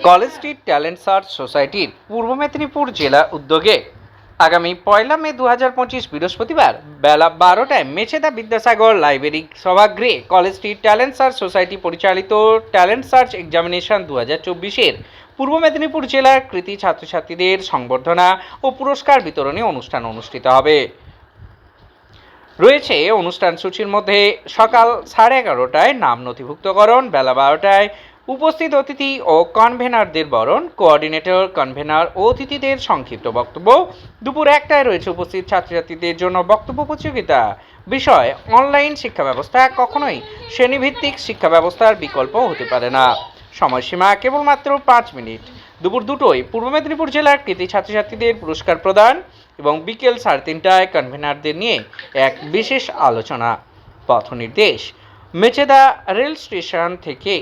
College street talent search সোসাইটির পূর্ব মেদিনীপুর জেলা উদ্যোগে আগামী 1 মে 2025 বৃহস্পতিবার বেলা 12টায় মেছেদা বিদ্যাসাগর লাইব্রেরি সভাগৃহে college street talent search society পরিচালিত ট্যালেন্ট সার্চ এক্সামিনেশন 2024-এর পূর্ব মেদিনীপুর জেলার কৃতী ছাত্রছাত্রীদের সংবর্ধনা ও পুরস্কার বিতরণী অনুষ্ঠান অনুষ্ঠিত হবে। রয়েছে অনুষ্ঠান সূচির মধ্যে সকাল 11:30টায় নাম নথিভুক্তকরণ, বেলা 12টায় উপস্থিত অতিথি ও কনভেনারদের বরণ, কোঅর্ডিনেটর, কনভেনার ও অতিথিদের সংক্ষিপ্ত বক্তব্য। দুপুর 1টায় রয়েছে উপস্থিত ছাত্রছাত্রীদের জন্য বক্তব্য প্রতিযোগিতা। বিষয়, অনলাইন শিক্ষা ব্যবস্থা কখনোই শ্রেণীভিত্তিক শিক্ষা ব্যবস্থার বিকল্প হতে পারে না। সময়সীমা কেবলমাত্র 5 মিনিট। দুপুর 2টোয় পূর্ব মেদিনীপুর জেলার কৃতী ছাত্রছাত্রীদের পুরস্কার প্রদান এবং বিকেল 3:30টায় কনভেনারদের নিয়ে এক বিশেষ আলোচনা। পথ নির্দেশ মেছেদা রেল স্টেশন থেকে